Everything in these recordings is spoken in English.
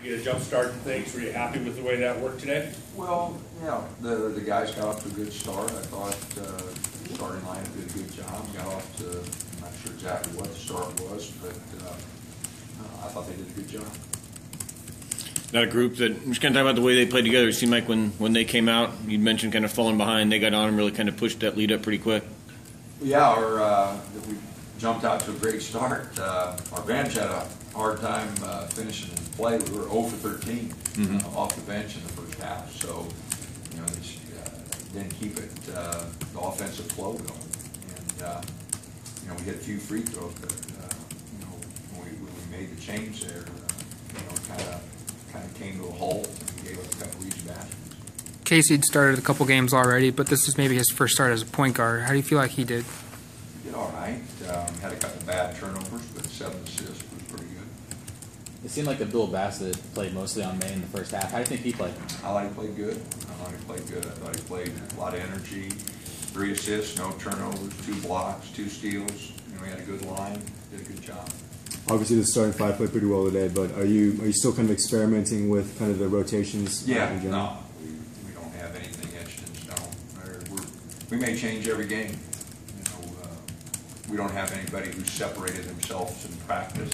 You get a jump start and things. Were you happy with the way that worked today? Well, yeah, the guys got off to a good start. I thought the starting line did a good job. Got off to, I'm not sure exactly what the start was, but I thought they did a good job. Not a group that, I'm just kind of talking about the way they played together. It seemed like when they came out, you mentioned kind of falling behind, they got on and really kind of pushed that lead up pretty quick. Yeah, we jumped out to a great start. Our bench had a hard time finishing the play. We were 0 for 13 off the bench in the first half. So, you know, didn't keep it the offensive flow going. And, you know, we hit a few free throws, but, you know, when we made the change there, you know, kind of came to a halt and gave up a couple easy baskets. Casey'd started a couple games already, but this is maybe his first start as a point guard. How do you feel like he did? He did all right. Had a couple bad turnovers, but 7 assists was pretty good. It seemed like Abdul Bassett played mostly on May in the first half. How do you think he played? I thought he played good. I thought he played a lot of energy. 3 assists, no turnovers, 2 blocks, 2 steals. You know, he had a good line, did a good job. Obviously, the starting 5 played pretty well today, but are you still kind of experimenting with kind of the rotations? Yeah, no, we don't have anything etched in stone. We may change every game. You know, we don't have anybody who's separated themselves in practice.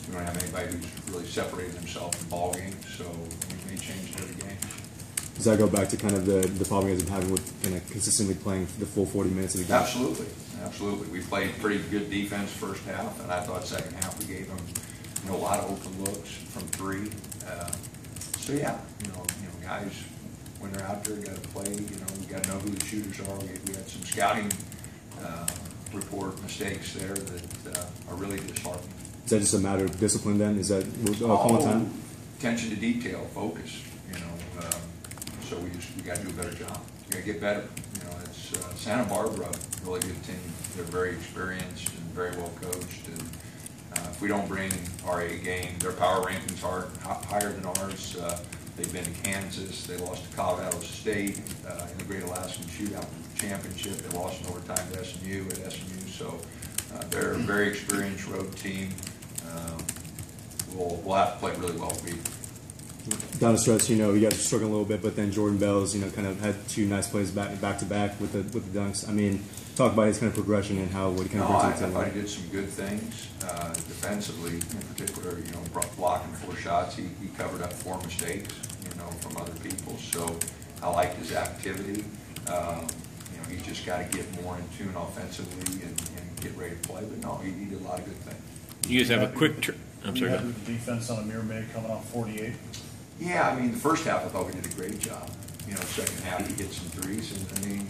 We don't have anybody who's really separated themselves in ball games, so we may change it every game. Does that go back to kind of the problem you guys have been having with kind of consistently playing the full 40 minutes of the game? Absolutely. Absolutely. We played pretty good defense first half, and I thought second half we gave them, you know, a lot of open looks from 3. So yeah, you know, guys, when they're out there, got to play. You know, we got to know who the shooters are. We had some scouting report mistakes there that are really disheartening. Is that just a matter of discipline then? Is that calling time? Attention to detail, focus. You know, so we got to do a better job. We got to get better. You know, it's Santa Barbara, really good team. They're very experienced and very well coached. And if we don't bring our A game, their power rankings are higher than ours. They've been to Kansas. They lost to Colorado State in the Great Alaskan Shootout Championship. They lost in overtime to SMU at SMU. So they're a very experienced road team. We'll have to play really well. Down the stretch, you know, you guys were struggling a little bit, but then Jordan Bells, you know, kind of had 2 nice plays back to back with the dunks. I mean, talk about his kind of progression and what he kind of brings to the table. I thought he did some good things defensively, in particular. You know, blocking 4 shots, he covered up 4 mistakes, you know, from other people. So I liked his activity. You know, he's just got to get more in tune offensively and get ready to play. But no, he did a lot of good things. You guys have a quick I'm sorry. The defense on Amir May coming off 48. Yeah, I mean, the first half I thought we did a great job. You know, second half he hit some threes, and I mean,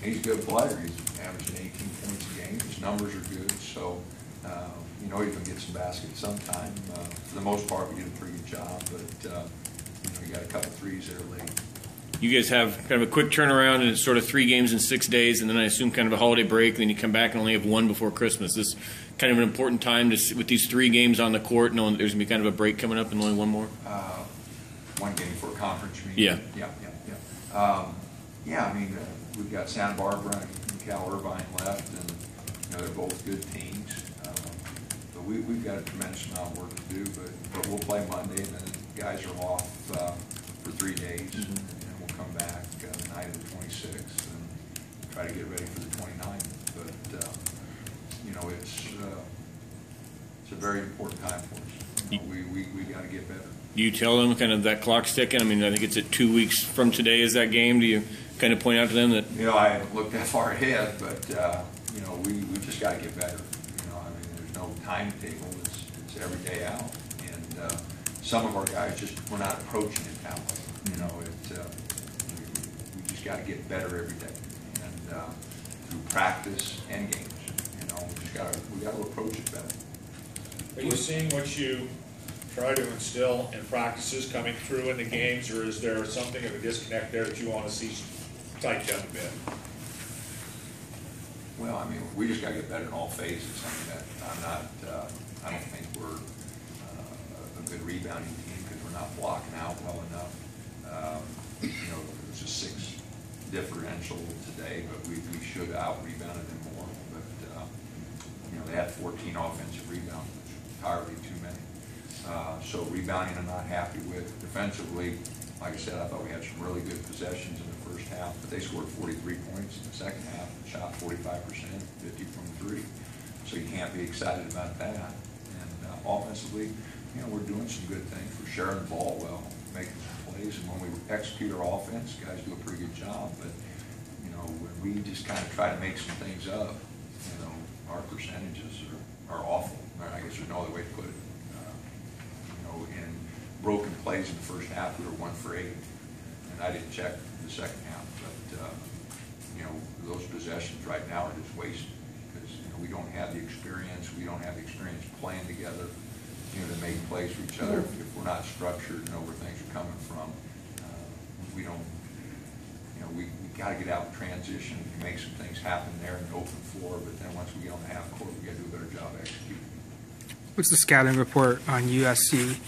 he's a good player. He's averaging 18 points a game. His numbers are good, so you know he's going to get some baskets sometime. For the most part, we did a pretty good job, but you know, he got a couple threes there late. You guys have kind of a quick turnaround, and it's sort of 3 games in 6 days, and then I assume kind of a holiday break, and then you come back and only have 1 before Christmas. This is kind of an important time to, with these 3 games on the court, knowing that there's going to be kind of a break coming up and only 1 more. 1 game for a conference meeting. Yeah. Yeah, I mean, we've got Santa Barbara and Cal Irvine left, and you know, they're both good teams. But we've got a tremendous amount of work to do, but we'll play Monday, and then the guys are off for 3 days, and we'll come back the night of the 26th and try to get ready for the 29th. But you know, it's a very important time for us. You know, we got to get better. Do you tell them kind of that clock's ticking? I mean, I think it's at 2 weeks from today is that game. Do you kind of point out to them that? You know, I haven't looked that far ahead, but you know, we just got to get better. You know, I mean, there's no timetable. It's every day out, and some of our guys we're not approaching it that way. You know, we just got to get better every day, and through practice and games. You know, we got to approach it better. Are you seeing what you try to instill in practices coming through in the games, or is there something of a disconnect there that you want to see tightened up a bit? Well, I mean, we just got to get better in all phases. I mean, I don't think we're a good rebounding team because we're not blocking out well enough. You know, it was a 6 differential today, but we should have out-rebounded them more. But, you know, they had 14 offensive rebounds, which is entirely too many. So rebounding I'm not happy with. Defensively, like I said, I thought we had some really good possessions in the first half, but they scored 43 points in the second half, shot 45%, 50 from three. So you can't be excited about that. And offensively, you know, we're doing some good things. We're sharing the ball well, making some plays, and when we execute our offense, guys do a pretty good job. But you know, when we just kind of try to make some things up, you know, our percentages are awful. I guess there's no other way to put it. You know, in broken plays in the first half, we were 1 for 8, and I didn't check the second half. But you know, those possessions right now are just wasted because you know we don't have the experience. We don't have the experience playing together, you know, to make plays for each other. If we're not structured and know where things are coming from, we don't. You know, we got to get out in transition and make some things happen there in the open floor. But then once we get on the half court, we got to do a better job executing. What's the scouting report on UCSB?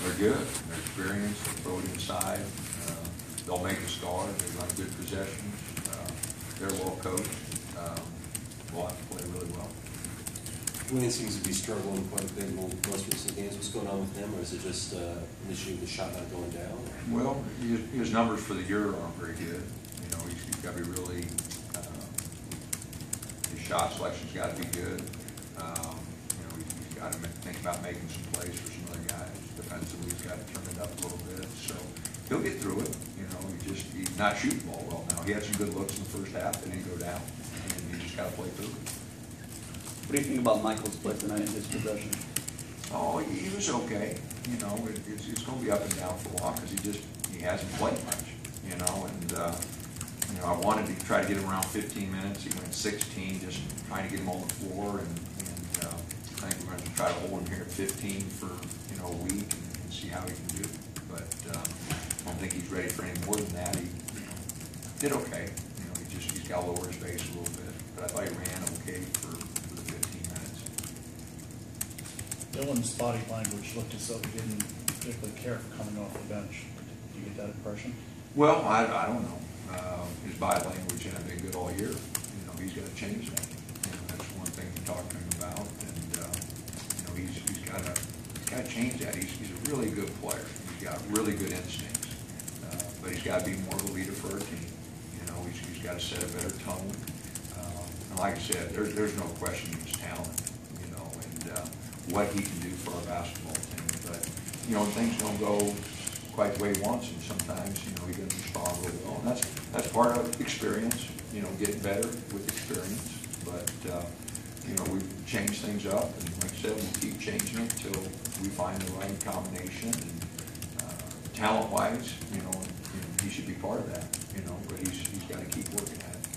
They're good. They're experienced. They throw it inside. They'll make a star. They run good possessions. They're well coached. We'll have to play really well. Williams seems to be struggling quite a bit in most recent games. What's going on with him, or is it just an issue with the shot not going down? Well, his numbers for the year aren't very good. You know, he's got to be really. His shot selection's got to be good. You know, he's got to think about making some plays for some other guys. Defensively, he's got to turn it up a little bit. So he'll get through it. You know, he's not shooting the ball well now. He had some good looks in the first half, they didn't go down, and he just got to play through it. What do you think about Michael's play tonight in his progression? Oh, he was okay. You know, it's going to be up and down for a while because he hasn't played much. You know, and you know, I wanted to try to get him around 15 minutes. He went 16, just trying to get him on the floor, and I think we're going to try to hold him here at 15 for a week and see how he can do. But I don't think he's ready for any more than that. He did okay. You know, he's got to lower his base a little bit. But I thought he ran okay for the 15 minutes. Dylan's body language looked as though he didn't particularly care for coming off the bench. Did you get that impression? Well, I don't know. His body language hasn't been good all year. You know, he's got to change that. You know, that's one thing we talked to him about, and you know, he's got to change that. He's a really good player. He's got really good instincts, but he's got to be more of a leader for our team. You know, he's got to set a better tone. And like I said, there's no question his talent. You know, and what he can do for our basketball team. But you know, when things don't go quite the way he wants, and sometimes, you know, he doesn't respond really well. And that's part of experience, you know, getting better with experience. But, you know, we've changed things up, and like I said, we'll keep changing it until we find the right combination. And talent-wise, you know, he should be part of that, you know, but he's got to keep working at it.